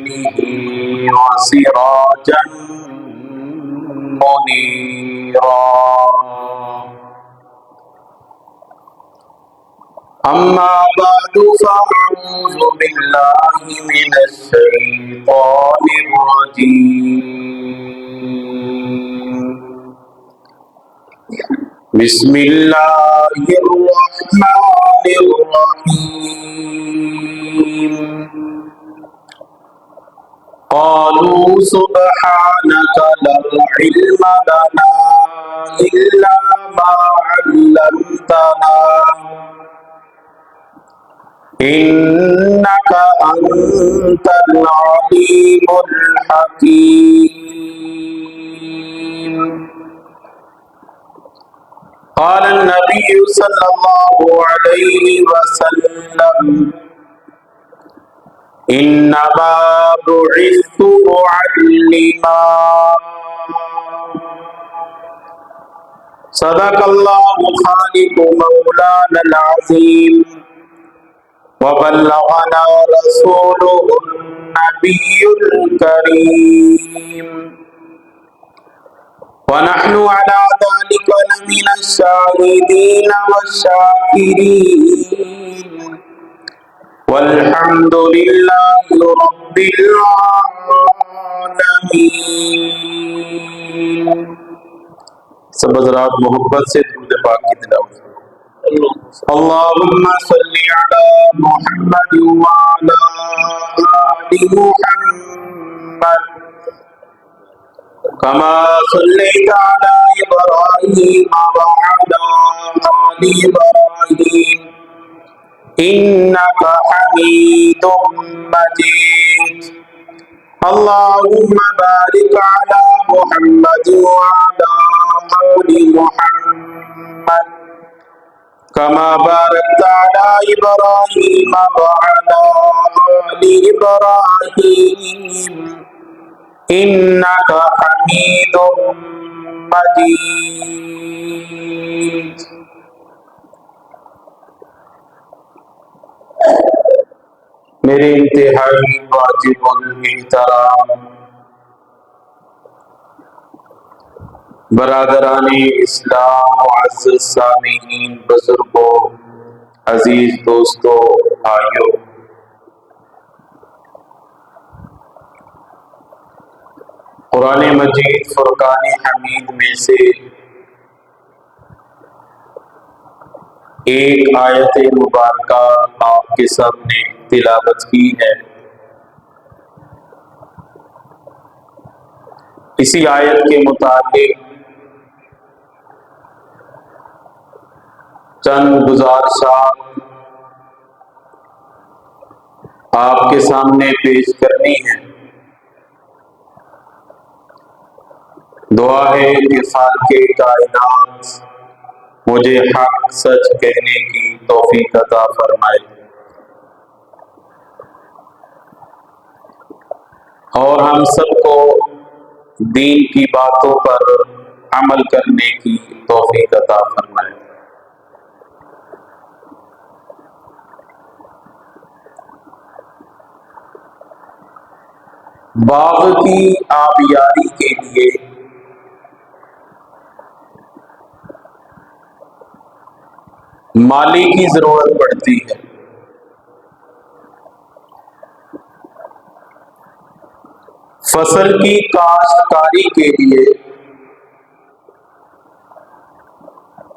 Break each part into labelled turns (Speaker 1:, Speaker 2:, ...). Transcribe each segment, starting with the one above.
Speaker 1: بيمينه وسراجا منيرا. أما بعد فأعوذ بالله من الشيطان الرجيم. بسم الله الرحمن الرحيم. قالوا سبحانك لا علم لنا إلا ما علمتنا إنك أنت العليم الحكيم. قال النبي صلى الله عليه وسلم إنما بعثت معلما. صدق الله خالق مولانا العظيم وبلغنا رسوله النبي الكريم ونحن على ذلك لمن الشاهدين والشاكرين والحمد لله رب العالمين. سب حضرات محبت سے درود پاک کی تلاوت. اللهم صل على محمد وعلى آل محمد كما صليت على إبراهيم وعلى آل إبراهيم إنك حميد مجيد. اللهم بارك على محمد وعلى آل محمد كما باركت على إبراهيم وعلى آل إبراهيم إنك حميد مجيد. میرے انتہائی واجب الاحترام برادران اسلام، معزز سامعین، بزرگوں، عزیز دوستوں، بھائیوں، قرآن مجید فرقان حمید میں سے ایک آیت مبارکہ آپ کے سامنے تلاوت کی ہے. اسی آیت کے متعلق چند گزارشات آپ کے سامنے پیش کرنی ہے. دعا ہے کہ خالق کائنات مجھے حق سچ کہنے کی توفیق عطا فرمائے اور ہم سب کو دین کی باتوں پر عمل کرنے کی توفیق عطا فرمائے. باغ کی آبیاری کے لیے مالی کی ضرورت پڑتی ہے. فصل کی کاشتکاری کے لیے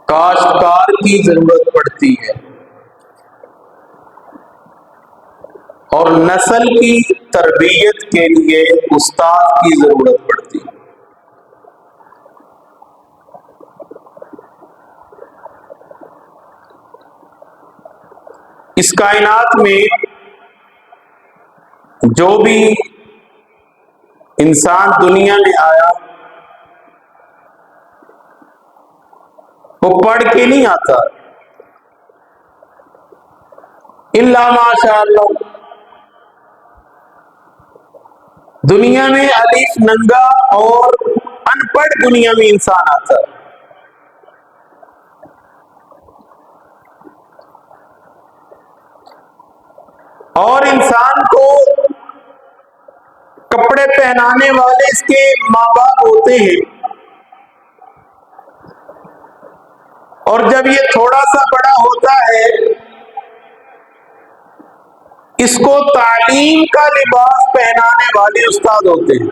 Speaker 1: کاشتکار کی ضرورت پڑتی ہے اور نسل کی تربیت کے لیے استاد کی ضرورت پڑتی ہے. اس کائنات میں جو بھی انسان دنیا میں آیا وہ پڑھ کے نہیں آتا الا ماشاء اللہ. دنیا میں الف ننگا اور ان پڑھ دنیا میں انسان آتا ہے. اور انسان کو کپڑے پہنانے والے اس کے ماں باپ ہوتے ہیں، اور جب یہ تھوڑا سا بڑا ہوتا ہے اس کو تعلیم کا لباس پہنانے والے استاد ہوتے ہیں۔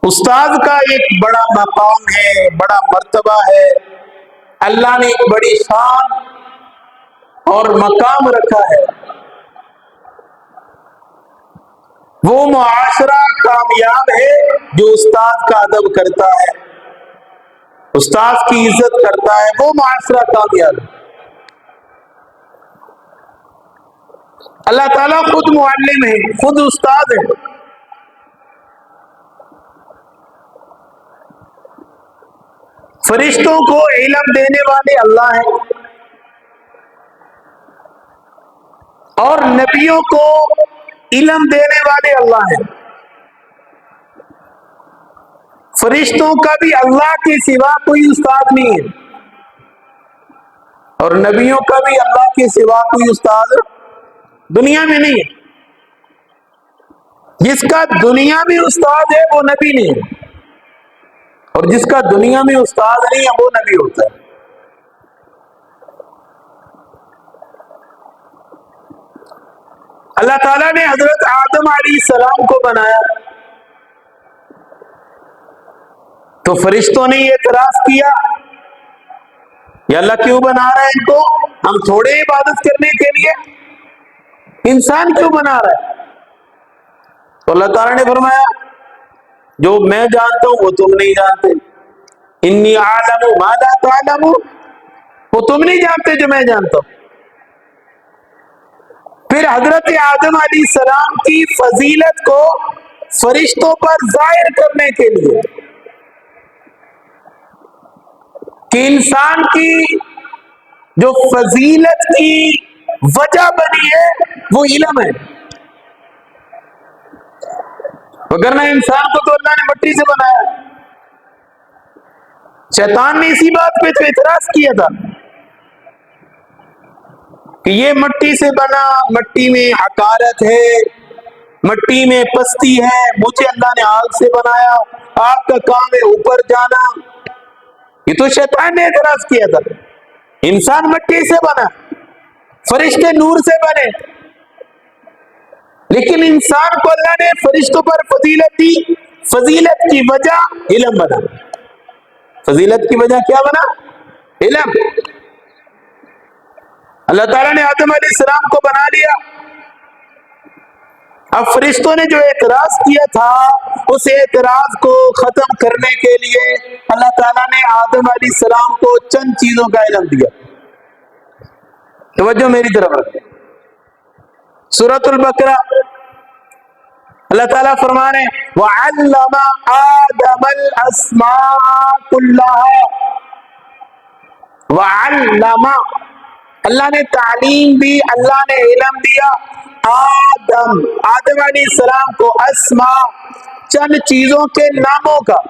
Speaker 1: استاد کا ایک بڑا مقام ہے، بڑا مرتبہ ہے، اللہ نے ایک بڑی شان اور مقام رکھا ہے۔ وہ معاشرہ کامیاب ہے جو استاد کا ادب کرتا ہے، استاد کی عزت کرتا ہے، وہ معاشرہ کامیاب ہے۔ اللہ تعالیٰ خود معلم ہے، خود استاد ہے۔ فرشتوں کو علم دینے والے اللہ ہیں، اور نبیوں کو علم دینے والے اللہ ہیں۔ فرشتوں کا بھی اللہ کے سوا کوئی استاد نہیں ہے، اور نبیوں کا بھی اللہ کے سوا کوئی استاد دنیا میں نہیں ہے۔ جس کا دنیا میں استاد ہے وہ نبی نہیں ہے، اور جس کا دنیا میں استاد نہیں ہے وہ نبی ہوتا ہے۔ اللہ تعالیٰ نے حضرت آدم علیہ السلام کو بنایا تو فرشتوں نے یہ اعتراض کیا، یا اللہ کیوں بنا رہا ہے ان کو؟ ہم تھوڑے عبادت کرنے کے لیے انسان کیوں بنا رہا ہے؟ تو اللہ تعالیٰ نے فرمایا جو میں جانتا ہوں وہ تم نہیں جانتے، انی اعلم ما لا تعلمون، وہ تم نہیں جانتے جو میں جانتا ہوں۔ پھر حضرت آدم علیہ السلام کی فضیلت کو فرشتوں پر ظاہر کرنے کے لیے کہ انسان کی جو فضیلت کی وجہ بنی ہے وہ علم ہے، وگرنہ انسان کو تو اللہ نے مٹی سے بنایا۔ شیطان نے اسی بات پہ تو اعتراض کیا تھا کہ یہ مٹی سے بنا، مٹی میں حقارت ہے، مٹی میں پستی ہے، مجھے اللہ نے آگ سے بنایا، آگ کا کام ہے اوپر جانا۔ یہ تو شیطان نے اعتراض کیا تھا۔ انسان مٹی سے بنا، فرشتے نور سے بنے، لیکن انسان کو اللہ نے فرشتوں پر فضیلت دی، فضیلت کی وجہ علم بنا۔ فضیلت کی وجہ کیا بنا؟ علم۔ اللہ تعالیٰ نے آدم علیہ السلام کو بنا لیا، اب فرشتوں نے جو اعتراض کیا تھا اس اعتراض کو ختم کرنے کے لیے اللہ تعالیٰ نے آدم علیہ السلام کو چند چیزوں کا علم دیا۔ توجہ میری طرف رکھیں، سورۃ البقرہ اللہ تعالیٰ فرما رہے ہیں وَعَلَّمَ آدَمَ الْأَسْمَاءَ كُلَّهَا، وَعَلَّمَ، اللہ نے تعلیم دی، اللہ نے علم دیا آدم علیہ السلام کو اسماء، چند چیزوں کے ناموں کا،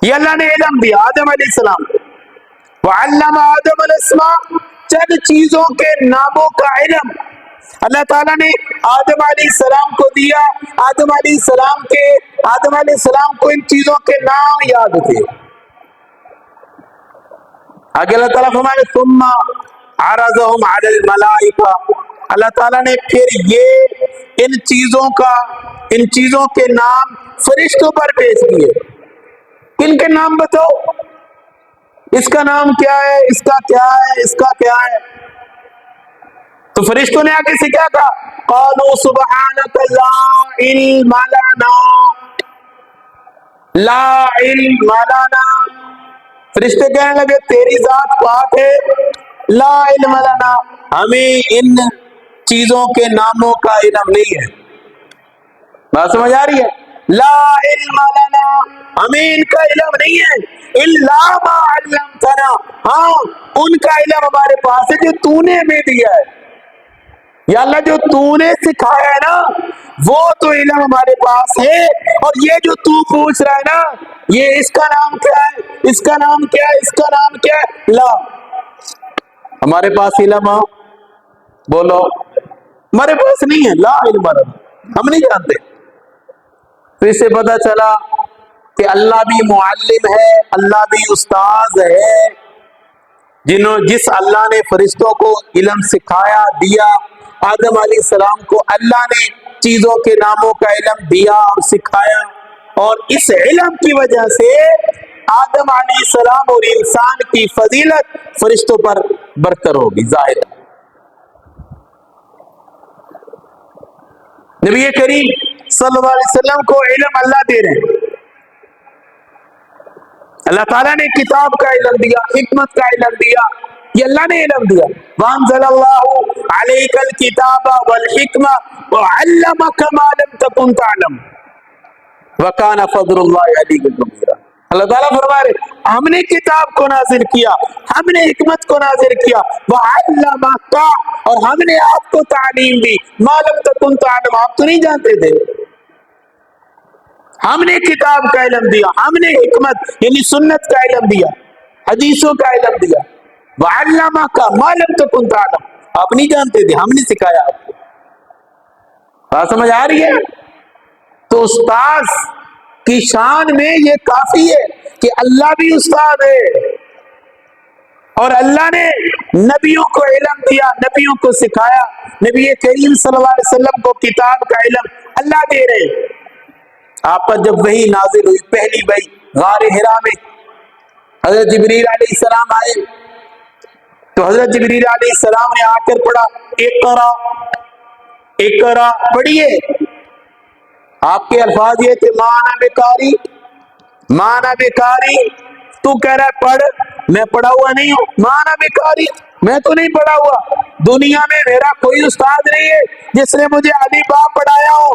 Speaker 1: یہ اللہ نے علم دیا آدم علیہ السلام کو۔ وَعَلَّمَ آدَمَ الْأَسْمَاءَ، چند چیزوں کے ناموں کا علم اللہ تعالیٰ نے آدم علیہ السلام کو دیا۔ آدم علیہ السلام کو ان چیزوں کے نام یاد تھے۔ آگے اللہ تعالیٰ فرمائے ثم عرضهم على الملائکہ، اللہ تعالیٰ نے پھر یہ ان چیزوں کے نام فرشتوں پر پیش کیے۔ ان کے نام بتاؤ، اس کا نام کیا ہے، اس کا کیا ہے، اس کا کیا ہے؟ تو فرشتوں نے آگے سے کیا کہا؟ قالوا سبحانک لا علم لنا، لا علم لنا، فرشتے کہنے لگے تیری ذات پاک ہے، لا علم لنا، ہمیں ان چیزوں کے ناموں کا علم نہیں ہے۔ بات سمجھ آ رہی ہے؟ لا علم لنا، ہمیں ان کا علم نہیں ہے، الا ما علمتنا، ہاں ان کا علم ہمارے پاس ہے جو تو نے ہمیں دیا ہے۔ یا اللہ جو تو نے سکھایا ہے نا وہ تو علم ہمارے پاس ہے، اور یہ جو تو پوچھ رہا ہے نا یہ اس کا نام کیا ہے، اس کا نام کیا ہے، اس کا نام کیا ہے، لا، ہمارے پاس علم ہو، بولو ہمارے پاس نہیں ہے، لا علم لنا، ہم نہیں جانتے۔ پھر سے پتہ چلا کہ اللہ بھی معلم ہے، اللہ بھی استاذ ہے، جس اللہ نے فرشتوں کو علم سکھایا دیا، آدم علیہ السلام کو اللہ نے چیزوں کے ناموں کا علم دیا اور سکھایا، اور اس علم کی وجہ سے آدم علیہ السلام اور انسان کی فضیلت فرشتوں پر برتر ہوگی، ظاہر ہے۔ نبی کریم صلی اللہ علیہ وسلم کو علم اللہ دے رہے ہیں، اللہ تعالیٰ نے کتاب کا علم دیا، حکمت کا علم دیا، یہ اللہ نے علم دیا۔ وَأَنزَلَ اللَّهُ عَلَيْكَ الْكِتَابَ وَالْحِكْمَةَ وَعَلَّمَكَ مَا لَمْ تَكُنْ تَعْلَمُ وَكَانَ فَضْلُ اللَّهِ عَلَيْكَ كَبِيرًا۔ اللہ تعالیٰ فرما رہے ہم نے کتاب کو نازل کیا، ہم نے حکمت کو نازل کیا، وَعَلَّمَكَ اور ہم نے آپ کو تعلیم دی، مَا لَمْ تَكُنْ تَعْلَمُ آپ تو نہیں جانتے تھے، ہم نے کتاب کا علم دیا، ہم نے حکمت یعنی سنت کا علم دیا، حدیثوں کا علم دیا، وَعَلَّمَكَ مَا لَمْ تَكُنْ تَعْلَمُ آپ نہیں جانتے تھے، ہم نے سکھایا آپ کو۔ بات سمجھ آ رہی ہے؟ تو استاذ کی شان میں یہ کافی ہے کہ اللہ بھی استاد ہے، اور اللہ نے نبیوں کو علم دیا، نبیوں کو سکھایا، نبی کریم صلی اللہ علیہ وسلم کو کتاب کا علم اللہ دے رہے ہیں۔ آپ پر جب وحی نازل ہوئی، پہلی وحی غار حرا میں حضرت جبریل علیہ السلام آئے، تو حضرت جبریل علیہ السلام نے آ کر پڑھا اقرا، اقرا پڑھیے۔ آپ کے الفاظ یہ تھے مانا بیکاری، مانا بیکاری، تو کہہ رہا ہے پڑھ، میں پڑھا ہوا نہیں ہوں، مانا بیکاری میں تو نہیں پڑھا ہوا، دنیا میں میرا کوئی استاد نہیں ہے جس نے مجھے علی با پڑھایا ہو۔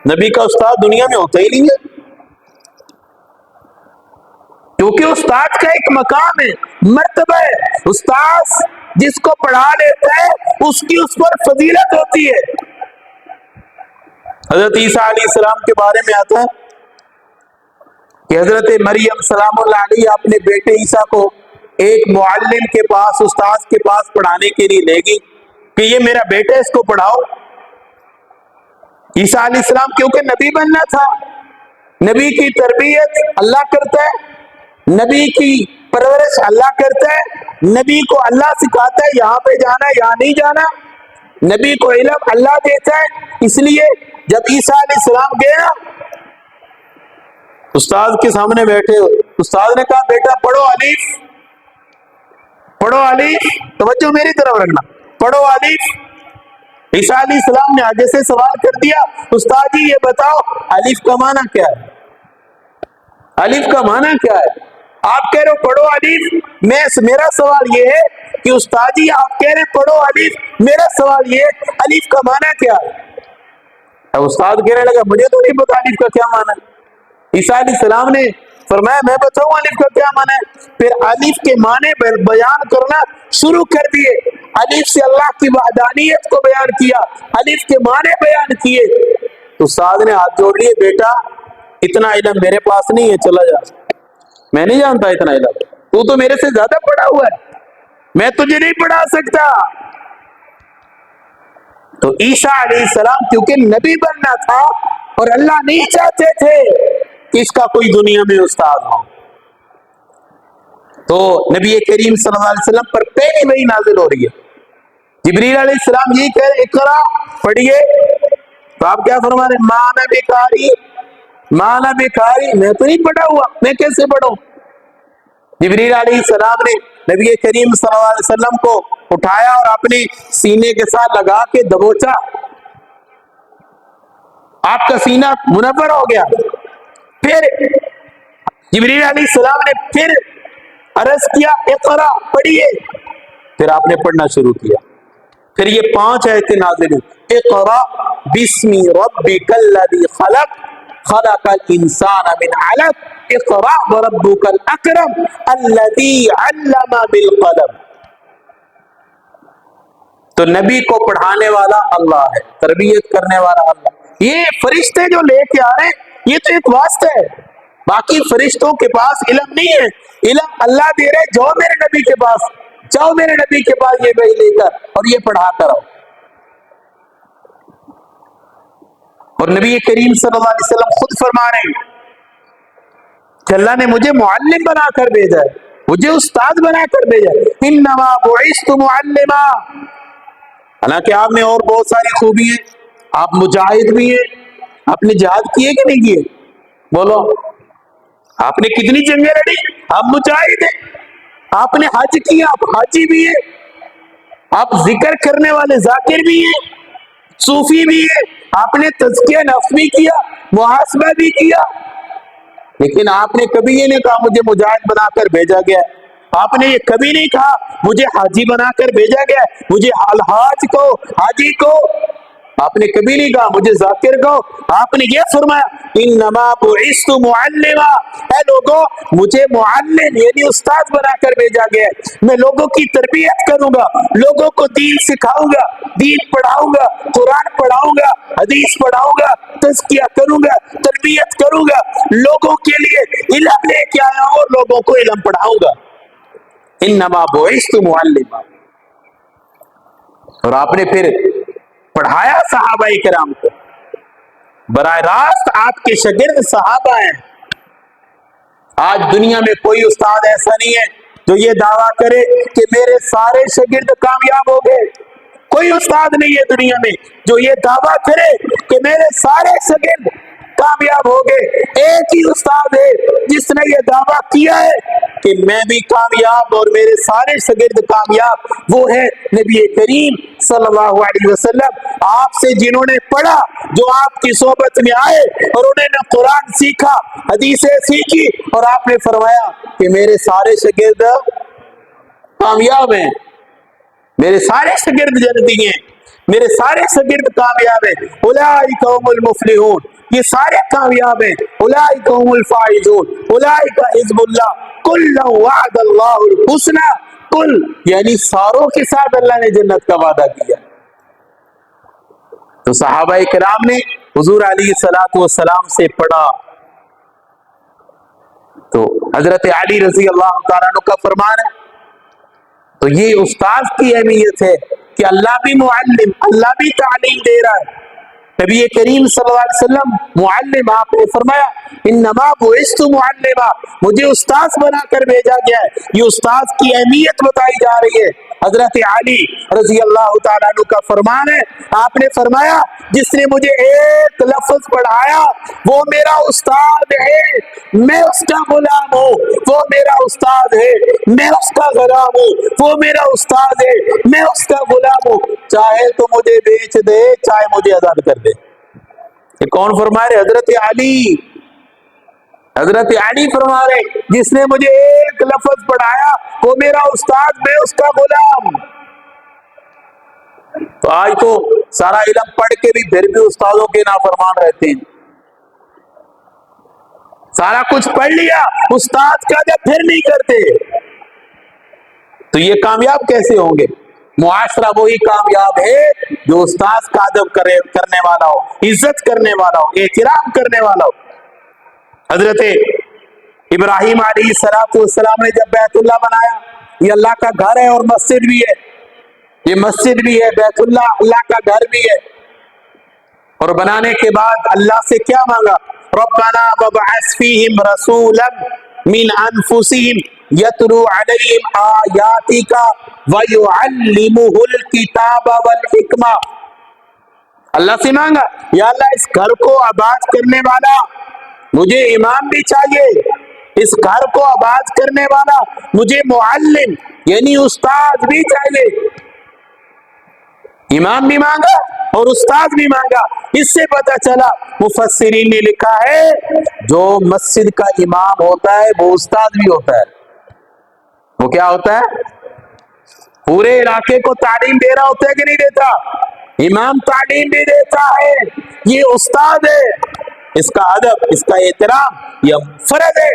Speaker 1: نبی کا استاد دنیا میں ہوتا ہی نہیں ہے، کیونکہ استاد کا ایک مقام ہے، مرتبہ ہے، استاد جس کو پڑھا لیتا ہے اس کی اس پر فضیلت ہوتی ہے۔ حضرت عیسیٰ علیہ السلام کے بارے میں آتا ہے کہ حضرت مریم سلام اللہ علیہ اپنے بیٹے عیسیٰ کو ایک معلم کے پاس، استاد کے پاس پڑھانے کے لیے لے گئی کہ یہ میرا بیٹا ہے، اس کو پڑھاؤ۔ عیسیٰ علیہ السلام کیونکہ نبی بننا تھا، نبی کی تربیت اللہ کرتا ہے، نبی کی پرورش اللہ کرتا ہے، نبی کو اللہ سکھاتا ہے یہاں پہ جانا یہاں نہیں جانا، نبی کو علم اللہ دیتا ہے۔ اس لیے جب عیسیٰ علیہ السلام گئے نا، استاد کے سامنے بیٹھے، استاد نے کہا بیٹا پڑھو الف، پڑھو الف، توجہ میری طرف رکھنا، پڑھو الف۔ عیسیٰ علیہ السلام نے آگے سے سوال کر دیا استاد جی یہ بتاؤ الف کا معنی کیا ہے، الف کا معنی کیا ہے؟ آپ کہہ رہے ہو پڑھو الف، میرا سوال یہ ہے کہ استاد جی آپ کہہ رہے ہیں پڑھو الف، میرا سوال یہ ہے الف کا معنی کیا ہے؟ اب استاد کہنے لگا مجھے تو نہیں پتا الف کا کیا معنی ہے۔ عیسیٰ علیہ السلام نے فرمایا میں بتاؤں الف کا کیا معنی ہے؟ پھر الف کے معنی بیان کرنا شروع کر دیے، الف سے اللہ کی وحدانیت کو بیان کیا، الف کے معنی بیان کیے۔ تو استاد نے ہاتھ جوڑ لیے بیٹا اتنا علم میرے پاس نہیں ہے، چلا جا، میں نہیں جانتا اتنا علم، تو میرے سے زیادہ پڑھا ہوا ہے، میں تجھے نہیں پڑھا سکتا۔ تو عیسیٰ علیہ السلام کیونکہ نبی بننا تھا اور اللہ نہیں چاہتے تھے کہ اس کا کوئی دنیا میں استاد ہو، تو نبی کریم صلی اللہ علیہ وسلم پر پہلی وحی نازل ہو رہی ہے، جبریل علیہ السلام یہی کہہ رہے اقرا پڑھیے، تو آپ کیا فرما رہے مانا بیکاری، مانا بیکاری میں تو نہیں پڑھا ہوا، میں کیسے پڑھوں؟ جبریل علیہ السلام نے نبی کریم صلی اللہ علیہ وسلم کو اٹھایا اور اپنے سینے کے ساتھ لگا کے دبوچا، آپ کا سینہ منور ہو گیا۔ پھر جبریل علیہ السلام نے پھر عرض کیا اقرا پڑھیے، پھر آپ نے پڑھنا شروع کیا، پھر یہ 5 آیتیں نازل ہوئی، اقرا بسم ربک الذی خلق خلق الانسان من علق اقرا وربک الاکرم الذی علم بالقلم۔ تو نبی کو پڑھانے والا اللہ ہے، تربیت کرنے والا اللہ، یہ فرشتے جو لے کے آ رہے ہیں یہ تو ایک واسطہ ہے، باقی فرشتوں کے پاس علم نہیں ہے، علم اللہ دے رہے، جاؤ میرے نبی کے پاس، جاؤ میرے نبی کے پاس یہ وحی لے کر اور یہ پڑھا کر آؤ۔ اور نبی کریم صلی اللہ علیہ وسلم خود فرما رہے ہیں کہ اللہ نے مجھے معلم بنا کر بھیجا ہے، مجھے استاد بنا کر بھیجا ہے، انما بعثت معلما۔ حالانکہ آپ میں اور بہت ساری خوبی ہیں، آپ مجاہد بھی ہیں، آپ نے جہاد کیے کہ نہیں کیے؟ بولو، آپ نے کتنی جنگیں لڑی؟ آپ مجاہد ہیں۔ آپ نے حج کیا، آپ حاجی بھی ہیں، آپ ذکر کرنے والے ذاکر بھی ہیں، صوفی بھی ہیں، آپ نے تزکیہ نفس بھی کیا، محاسبہ بھی کیا، لیکن آپ نے کبھی یہ نہیں کہا مجھے مجاہد بنا کر بھیجا گیا ہے۔ آپ نے یہ کبھی نہیں کہا مجھے حاجی بنا کر بھیجا گیا ہے، مجھے الحاج کو، حاجی کو، آپ نے کبھی نہیں کہا مجھے ذاکر کو، آپ نے یہ فرمایا انما بعثت معلما، اے لوگوں مجھے معلم یعنی استاد بنا کر بھیجا گیا ہے، میں لوگوں کی تربیت کروں گا، لوگوں کو دین سکھاؤں گا، دین پڑھاؤں گا، قرآن پڑھاؤں گا، حدیث پڑھاؤں گا، تزکیہ کروں گا، تربیت کروں گا، لوگوں کے لیے علم لے کے آیا ہوں اور لوگوں کو علم پڑھاؤں گا۔ انما بعثت معلما، اور آپ نے پھر پڑھایا صحابہ کرام کو، براہ راست آپ کے شاگرد صحابہ ہیں۔ آج دنیا میں کوئی استاد ایسا نہیں ہے جو یہ دعویٰ کرے کہ میرے سارے شاگرد کامیاب ہو گئے۔ کوئی استاد نہیں ہے دنیا میں جو یہ دعویٰ کرے کہ میرے سارے شاگرد کامیاب ہو گئے۔ ایک ہی استاد ہے جس نے یہ دعویٰ کیا ہے کہ میں بھی کامیاب اور میرے سارے شاگرد کامیاب، وہ ہے نبی کریم صلی اللہ علیہ وسلم۔ آپ سے جنہوں نے پڑھا، جو آپ کی صحبت میں آئے اور انہوں نے قرآن سیکھا، حدیثیں سیکھی، اور آپ نے فرمایا کہ میرے سارے شاگرد کامیاب ہیں، میرے سارے شاگرد جنتی ہیں، میرے سارے شاگرد کامیاب ہیں، اولئک هم المفلحون، یہ سارے کامیاب ہیں، اولئک هم الفائزون، اولئک حزب اللہ، کلا وعد اللہ الحسنی، کل یعنی ساروں کے ساتھ اللہ نے جنت کا وعدہ کیا۔ تو صحابہ کرام نے حضور علیہ الصلوۃ والسلام سے پڑھا، تو حضرت علی رضی اللہ تعالیٰ عنہ کا فرمان ہے۔ تو یہ استاد کی اہمیت ہے کہ اللہ بھی معلم، اللہ بھی تعلیم دے رہا ہے۔ نبی کریم صلی اللہ علیہ وسلم معلم، آپ نے فرمایا انما بعثت معلما، مجھے استاد بنا کر بھیجا گیا ہے۔ یہ استاد کی اہمیت بتائی جا رہی ہے۔ حضرت علی رضی اللہ تعالیٰ عنہ کا فرمان ہے، آپ نے فرمایا جس نے مجھے ایک لفظ پڑھایا وہ میرا استاد ہے، میں اس کا غلام ہوں، وہ میرا استاد ہے، میں اس کا غلام ہوں، وہ میرا استاد ہے، میں اس کا غلام ہوں، چاہے تو مجھے بیچ دے، چاہے مجھے آزاد کر دے۔ یہ کون فرما رہے؟ حضرت علی۔ حضرت علی فرما رہے جس نے مجھے ایک لفظ پڑھایا وہ میرا استاد، میں اس کا غلام۔ تو آج تو سارا علم پڑھ کے بھی پھر بھی استادوں کے نافرمان رہتے ہیں۔ سارا کچھ پڑھ لیا، استاد کا جب پھر نہیں کرتے، تو یہ کامیاب کیسے ہوں گے؟ معاشرہ وہی کامیاب ہے جو استاد کا ادب کرنے والا ہو، عزت کرنے والا ہو، احترام کرنے والا ہو۔ حضرت ابراہیم علیہ السلام نے جب بیت اللہ بنایا، یہ اللہ کا گھر ہے اور مسجد بھی ہے، یہ مسجد بھی ہے، بیت اللہ اللہ کا گھر بھی ہے، اور بنانے کے بعد اللہ سے کیا مانگا؟ ربنا وابعث فیہم رسولا من انفسہم یتلو علیہم آیاتک ویعلمہ الکتاب والحکمہ۔ اللہ سے مانگا یا اللہ اس گھر کو آباد کرنے والا مجھے امام بھی چاہیے، اس گھر کو آباد کرنے والا مجھے معلم یعنی استاد بھی چاہیے۔ امام بھی مانگا اور استاد بھی مانگا۔ اس سے پتہ چلا، مفسرین نے لکھا ہے جو مسجد کا امام ہوتا ہے وہ استاد بھی ہوتا ہے۔ وہ کیا ہوتا ہے؟ پورے علاقے کو تعلیم دے رہا ہوتا ہے کہ نہیں دیتا؟ امام تعلیم بھی دیتا ہے، یہ استاد ہے۔ اس کا ادب، اس کا احترام یہ فرض ہے،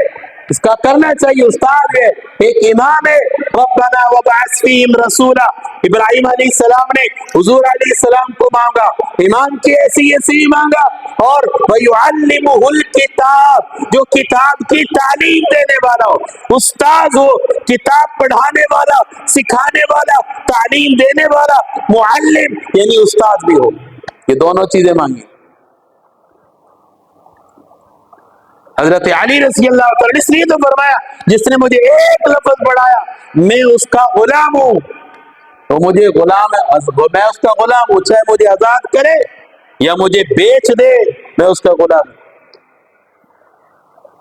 Speaker 1: اس کا کرنا چاہیے، استاد ہے، ایک امام ہے۔ ربنا وابعث فیہم رسولا، ابراہیم علیہ السلام نے حضور علیہ السلام کو مانگا، امام کی حیثیت سے مانگا، اور وَيُعَلِّمُهُ الْكِتَابَ، جو کتاب کی تعلیم دینے والا ہو، استاد ہو، کتاب پڑھانے والا، سکھانے والا، تعلیم دینے والا، معلم یعنی استاد بھی ہو۔ یہ دونوں چیزیں مانگی۔ حضرت علی رضی اللہ تعالیٰ نے اس لیے تو فرمایا جس نے مجھے ایک لفظ پڑھایا میں اس کا غلام ہوں، تو مجھے غلام ہے، میں اس کا غلام ہوں، چاہے مجھے آزاد کرے یا مجھے بیچ دے، میں اس کا غلام ہوں۔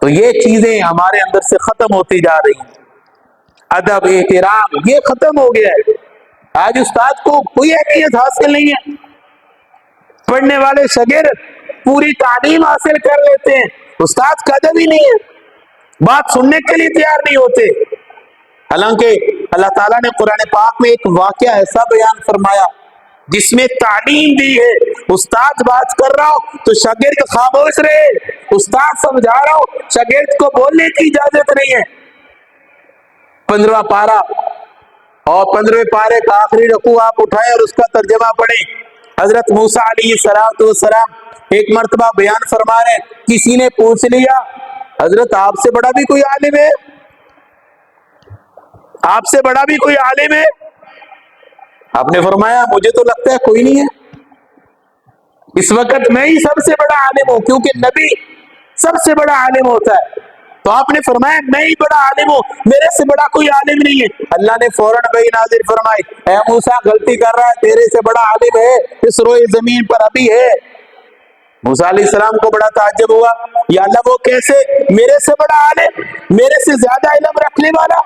Speaker 1: تو یہ چیزیں ہمارے اندر سے ختم ہوتی جا رہی ہیں، ادب احترام یہ ختم ہو گیا ہے۔ آج استاد کو کوئی اہمیت حاصل نہیں ہے، پڑھنے والے شاگرد پوری تعلیم حاصل کر لیتے ہیں، استاد کا ادب ہی نہیں ہے، بات سننے کے لیے تیار نہیں ہوتے۔ حالانکہ اللہ تعالیٰ نے قرآن پاک میں ایک واقعہ ایسا بیان فرمایا جس میں تعلیم دی ہے، استاد بات کر رہا ہو تو شاگرد خاموش رہے، استاد سمجھا رہا ہو شاگرد کو بولنے کی اجازت نہیں ہے۔ 15واں پارہ اور 15ویں پارے کا آخری رکوع آپ اٹھائیں اور اس کا ترجمہ پڑھیں۔ حضرت موسیٰ علیہ السلام ایک مرتبہ بیان فرما رہے ہیں، کسی نے پوچھ لیا حضرت آپ سے بڑا بھی کوئی عالم ہے؟ آپ سے بڑا بھی کوئی عالم ہے؟ آپ نے فرمایا مجھے تو لگتا ہے کوئی نہیں ہے، اس وقت میں ہی سب سے بڑا عالم ہوں، کیونکہ نبی سب سے بڑا عالم ہوتا ہے۔ تو آپ نے فرمایا میں ہی بڑا عالم ہوں، میرے سے بڑا کوئی عالم نہیں ہے۔ اللہ نے فوراً وحی نازل فرمائی، اے موسیٰ غلطی کر رہا ہے، تیرے سے بڑا عالم ہے اس روئے زمین پر ابھی ہے۔ موسیٰ علیہ السلام کو بڑا تعجب ہوا، یا اللہ وہ کیسے؟ میرے سے بڑا عالم، میرے سے زیادہ علم رکھنے والا؟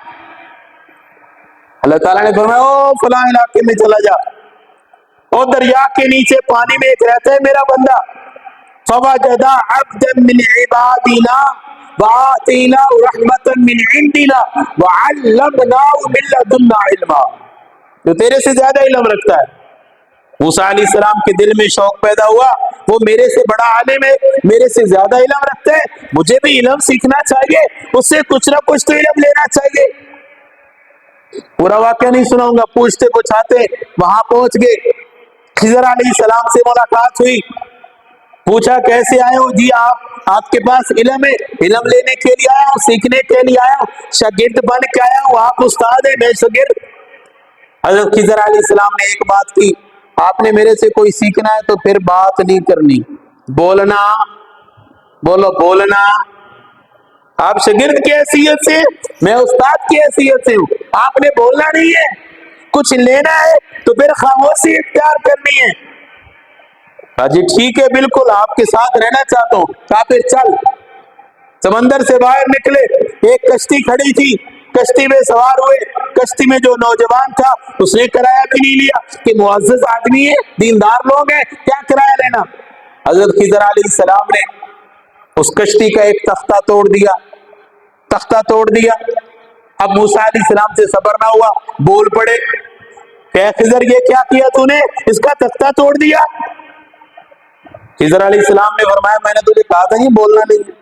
Speaker 1: اللہ تعالیٰ نے فرمایا او فلاں علاقے میں چلا جا، اور دریا کے نیچے پانی میں ایک رہتا ہے میرا بندہ، فوجد عبدا من عبادنا وآتیناہ رحمتا من عندنا وعلمناہ من لدنا علما، جو تیرے سے زیادہ علم رکھتا ہے۔ موسیٰ علیہ السلام کے دل میں شوق پیدا ہوا، وہ میرے سے بڑا عالم ہے، میرے سے زیادہ علم رکھتا ہے، مجھے بھی علم سیکھنا چاہیے، اس سے کچھ نہ کچھ تو علم لینا چاہیے۔ پورا واقعہ نہیں سناؤں گا، پوچھتے پوچھاتے وہاں پہنچ گئے، خضر علیہ السلام سے ملاقات ہوئی، پوچھا کیسے آئے ہو؟ جی آپ کے پاس علم ہے، علم لینے کے لیے آیا ہوں، سیکھنے کے لیے آیا ہوں، شاگرد بن کے آیا ہوں، آپ استاد ہیں میں شاگرد۔ حضرت خضر علیہ السلام نے ایک بات کی، آپ نے میرے سے کوئی سیکھنا ہے تو پھر بات نہیں کرنی، بولنا، بولو بولنا۔ آپ شاگرد کی حیثیت سے، میں استاد کی حیثیت سے ہوں، آپ نے بولنا نہیں ہے، کچھ لینا ہے تو پھر خاموشی اختیار کرنی ہے۔ جی ٹھیک ہے بالکل آپ کے ساتھ رہنا چاہتا ہوں۔ کہا پھر چل۔ سمندر سے باہر نکلے، ایک کشتی کھڑی تھی، کشتی میں سوار ہوئے، کشتی میں جو نوجوان تھا اس نے کرایہ بھی نہیں لیا کہ معزز آدمی ہے، دیندار لوگ ہیں، کیا کرایہ لینا۔ حضرت خضر علیہ السلام نے اس کشتی کا ایک تختہ توڑ دیا، تختہ توڑ دیا۔ اب موسیٰ علیہ السلام سے صبر نہ ہوا، بول پڑے کہ خضر یہ کیا کیا تو نے، اس کا تختہ توڑ دیا۔ خضر علیہ السلام نے فرمایا میں نے تجھے کہا تھا نہیں بولنا نہیں ہے،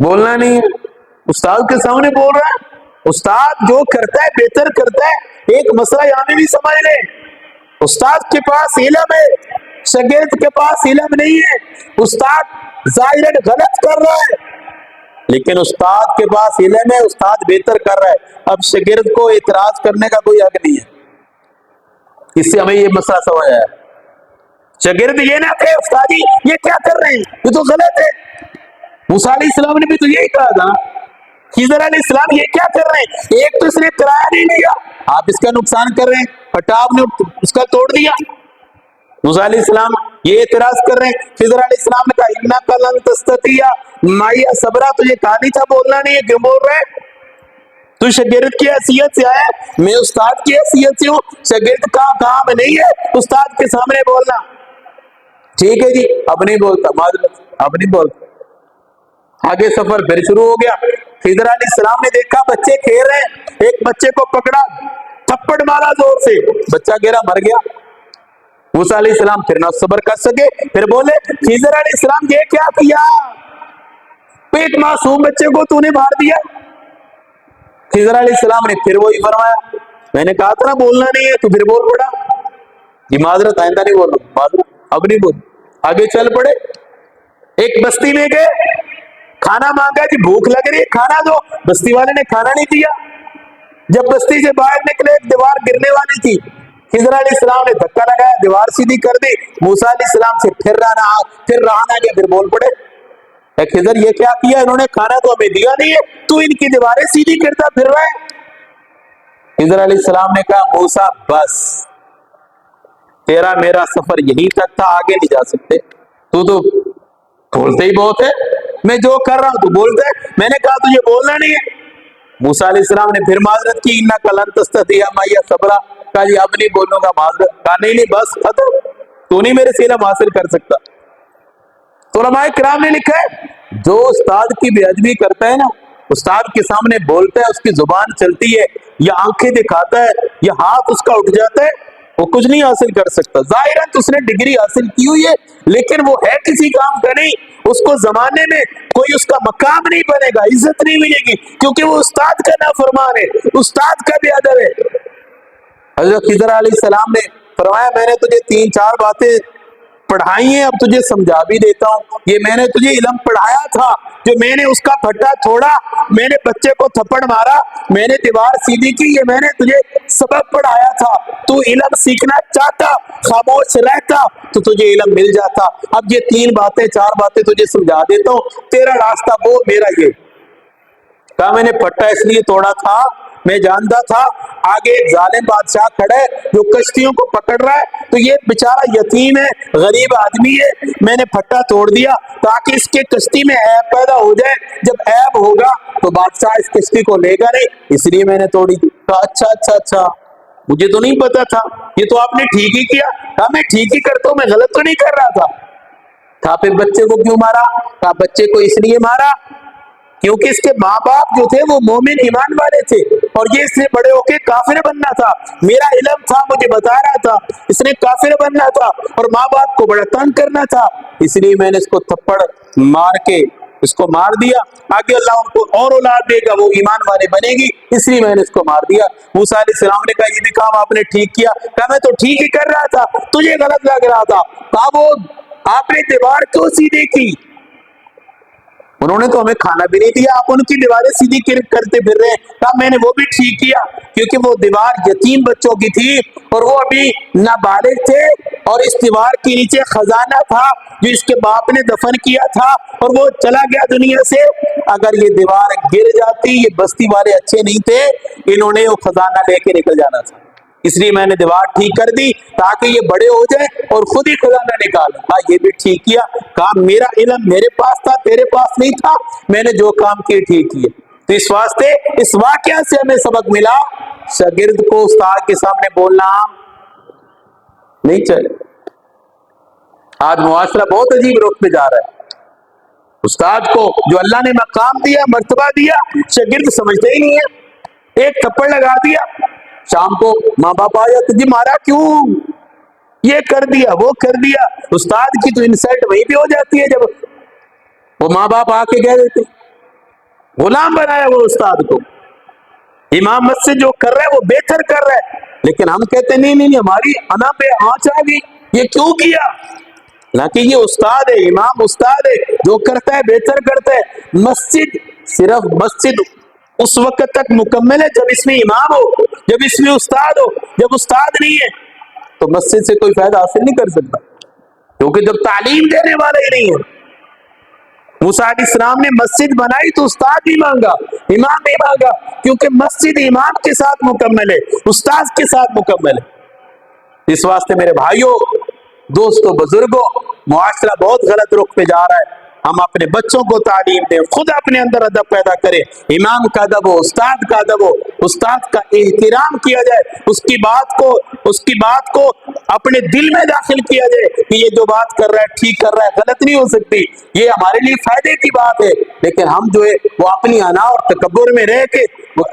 Speaker 1: بولنا نہیں ہے، استاد کے سامنے بول رہا ہے۔ استاد جو کرتا ہے بہتر کرتا ہے۔ ایک مسئلہ یہاں بھی سمجھ لیں، استاد کے پاس علم ہے، شاگرد کے پاس علم نہیں ہے، استاد ظاہراً غلط کر رہا ہے لیکن استاد کے پاس علم ہے، استاد بہتر کر رہا ہے، اب شاگرد کو اعتراض کرنے کا کوئی حق نہیں ہے۔ اس سے ہمیں یہ مسئلہ سمجھ آیا، شاگرد یہ نہ کہ استاد جی یہ کیا کر رہے ہیں، یہ تو غلط ہے۔ موسیٰ علیہ السلام نے بھی تو یہی کہا تھا، خضر علیہ السلام یہ کیا کر رہے ہیں، ایک تو اس نے کرایہ نہیں لیا، آپ اس کا نقصان کر رہے ہیں، ہٹا آپ نے اس کا توڑ دیا۔ موسیٰ علیہ السلام یہ اعتراض کر رہے ہیں، خضر علیہ السلام نے کہا انک لن تستطیع معی صبرا، تجھے کہا نہیں تھا بولنا نہیں ہے، کیوں بول رہے ہیں؟ تو شاگرد کی حیثیت سے آیا، میں استاد کی حیثیت سے ہوں، شاگرد کا کام نہیں ہے استاد کے سامنے بولنا۔ ٹھیک ہے جی اب نہیں بولتا، معذرت اب نہیں بولتا۔ آگے سفر پھر شروع ہو گیا، خضر علیہ السلام نے دیکھا بچے کھیل رہے ہیں، ایک بچے کو پکڑا، تھپڑ مارا زور سے، بچہ گرا مر گیا۔ موسیٰ علیہ السلام پھر نہ صبر کر سکے، پھر بولے خضر علیہ السلام یہ کیا کیا، ایک معصوم بچے کو تو نے مار دیا۔ خضر علیہ السلام نے پھر وہی فرمایا، میں نے کہا تھا نا بولنا نہیں ہے، تو پھر بول پڑا، یہ معذرت آئندہ نہیں بولنا، معذرت اب نہیں بول۔ آگے چل پڑے، ایک بستی میں گئے، کھانا مانگا جی بھوک لگ رہی ہے کھانا دو، بستی والے نے کھانا نہیں دیا۔ جب بستی سے باہر نکلے ایک دیوار گرنے والی تھی، خضر علیہ السلام نے دھکا لگایا، دیوار سیدھی کر دی، موسیٰ علیہ السلام سے پھر رہنا گیا، پھر بول پڑے خضر یہ کیا کیا انہوں نے؟ کھانا تو ہمیں دیا نہیں ہے، تو ان کی دیواریں سیدھی کرتا پھر رہا ہے۔ خضر علیہ السلام نے کہا موسیٰ بس، تیرا میرا سفر یہیں تک تھا، آگے نہیں جا سکتے، تو بولتے ہی بہت ہے، میں جو کر رہا ہوں تو بولتا ہے، میں نے کہا تجھے بولنا نہیں ہے۔ موسیٰ علیہ السلام نے پھر معذرت کی، انک لن تستطیع معی صبرا، کہا جی اب نہیں بولوں گا معذرت، کہا نہیں بس ختم، تو نہیں میرے سے علم حاصل کر سکتا۔ تو علماء کرام نے لکھا ہے جو استاد کی بے ادبی کرتا ہے نا، استاد کے سامنے بولتا ہے، اس کی زبان چلتی ہے یا آنکھیں دکھاتا ہے یا ہاتھ اس کا اٹھ جاتا ہے، وہ کچھ نہیں حاصل کر سکتا۔ ظاہراً اس نے ڈگری حاصل کی ہوئی ہے لیکن وہ ہے کسی کام کا نہیں، اس کو زمانے میں کوئی اس کا مقام نہیں بنے گا، عزت نہیں ملے گی، کیونکہ وہ استاد کا نافرمان ہے، استاد کا بے ادب ہے۔ حضرت خضر علیہ السلام نے فرمایا میں نے تجھے 3-4 باتیں پڑھائی ہیں، اب تجھے سمجھا بھی دیتا ہوں، یہ میں نے تجھے علم پڑھایا تھا، جو میں نے اس کا پھٹا چھوڑا، میں نے بچے کو تھپڑ مارا، میں نے دیوار سیدھی کی، یہ میں نے تجھے سبق پڑھایا تھا، تو علم سیکھنا چاہتا، خاموش رہتا تو تجھے علم مل جاتا۔ اب یہ 3-4 باتیں تجھے سمجھا دیتا ہوں، تیرا راستہ وہ میرا یہ۔ کہا میں نے پھٹا اس لیے توڑا تھا، میں جانتا تھا آگے ایک ظالم بادشاہ کھڑا ہے جو کشتیوں کو پکڑ رہا ہے، تو یہ بیچارہ یتیم ہے، غریب آدمی ہے، میں نے پھٹا توڑ دیا تاکہ اس کے کشتی میں عیب پیدا ہو جائے، جب عیب ہوگا تو بادشاہ اس کشتی کو لے گا نہیں، اس لیے میں نے توڑی تھی۔ کہا اچھا مجھے تو نہیں پتا تھا، یہ تو آپ نے ٹھیک ہی کیا۔ کہا میں ٹھیک ہی کرتا ہوں، میں غلط تو نہیں کر رہا تھا۔ کہا پھر بچے کو کیوں مارا؟ کہا بچے کو اس لیے مارا کیونکہ اس کے ماں باپ جو تھے وہ مومن ایمان والے تھے، اور یہ اس نے بڑے ہو کے کافر بننا تھا، میرا علم تھا مجھے بتا رہا تھا، اس نے کافر بننا تھا اور ماں باپ کو بڑا تنگ کرنا تھا، اس لیے میں نے اس کو تھپڑ مار کے اس کو مار دیا، آگے اللہ ان کو اور اولاد دے گا، وہ ایمان والے بنے گی، اس لیے میں نے اس کو مار دیا۔ موسیٰ علیہ السلام نے کہا یہ بھی کام آپ نے ٹھیک کیا؟ کہا میں تو ٹھیک ہی کر رہا تھا، تجھے غلط لگ رہا تھا۔ کہا وہ آپ نے دیوار کیوں سیدھی کی؟ انہوں نے تو ہمیں کھانا بھی نہیں دیا، آپ ان کی دیواریں سیدھی کرتے پھر رہے ہیں۔ کہا میں نے وہ بھی ٹھیک کیا کیونکہ وہ دیوار یتیم بچوں کی تھی اور وہ ابھی نابالغ تھے، اور اس دیوار کے نیچے خزانہ تھا جو اس کے باپ نے دفن کیا تھا اور وہ چلا گیا دنیا سے۔ اگر یہ دیوار گر جاتی، یہ بستی والے اچھے نہیں تھے، انہوں نے وہ خزانہ لے کے نکل جانا تھا، اس لیے میں نے دیوار ٹھیک کر دی تاکہ یہ بڑے ہو جائیں اور خود ہی خزانہ نکالیں۔ کہا یہ بھی ٹھیک کیا؟ کہا میرا علم میرے پاس تھا، تیرے پاس نہیں تھا، میں نے جو کام کیے ٹھیک کیے۔ تو اس واسطے اس واقعہ سے ہمیں سبق ملا، شاگرد کو استاد کے سامنے بولنا نہیں چاہیے۔ آج معاشرہ بہت عجیب رخ پہ جا رہا ہے، استاد کو جو اللہ نے مقام دیا، مرتبہ دیا، شاگرد سمجھتے ہی نہیں ہے، ایک تھپڑ لگا دیا، شام کو ماں باپ آیا تجھے مارا کیوں؟ یہ کر دیا وہ کر دیا۔ استاد کی تو انسلٹ وہیں پہ ہو جاتی ہے جب وہ ماں باپ آ کے کہہ دیتے، غلام بنایا وہ استاد کو، امام مسجد جو کر رہا ہے وہ بہتر کر رہا ہے، لیکن ہم کہتے نہیں ہماری انا پہ آنچ آ گئی، یہ کیوں کیا؟ حالانکہ یہ استاد ہے، امام استاد ہے، جو کرتا ہے بہتر کرتا ہے۔ مسجد صرف مسجد اس وقت تک مکمل ہے جب اس میں امام ہو، جب اس میں استاد ہو، جب استاد نہیں ہے تو مسجد سے کوئی فائدہ حاصل نہیں کر سکتا، کیونکہ جب تعلیم دینے والا ہی نہیں ہے۔ موسیٰ علیہ السلام نے مسجد بنائی تو استاد بھی مانگا، امام بھی مانگا، کیونکہ مسجد امام کے ساتھ مکمل ہے، استاد کے ساتھ مکمل ہے۔ اس واسطے میرے بھائیوں، دوستوں، بزرگوں، معاشرہ بہت غلط رخ پہ جا رہا ہے، ہم اپنے بچوں کو تعلیم دیں، خود اپنے اندر ادب پیدا کریں، امام کا ادب ہو، استاد کا ادب ہو، استاد کا احترام کیا جائے، اس کی بات کو اپنے دل میں داخل کیا جائے کہ یہ جو بات کر رہا ہے ٹھیک کر رہا ہے، غلط نہیں ہو سکتی، یہ ہمارے لیے فائدے کی بات ہے، لیکن ہم جو ہے وہ اپنی انا اور تکبر میں رہ کے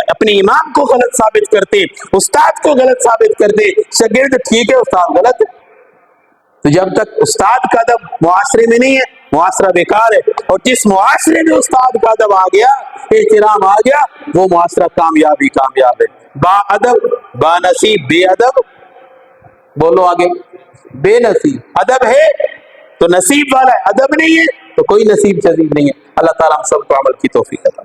Speaker 1: اپنے امام کو غلط ثابت کرتے، استاد کو غلط ثابت کرتے، شاگرد ٹھیک ہے استاد غلط ہے۔ تو جب تک استاد کا ادب معاشرے میں نہیں ہے، معاشرہ بیکار ہے، اور جس معاشرے میں استاد کا ادب آ گیا، احترام آ گیا، وہ معاشرہ کامیاب ہے۔ با ادب با نصیب، بے ادب بولو آگے، بے نصیب۔ ادب ہے تو نصیب والا ہے، ادب نہیں ہے تو کوئی نصیب جزیب نہیں ہے۔ اللہ تعالیٰ ہم سب کو عمل کی توفیق عطا فرمائے۔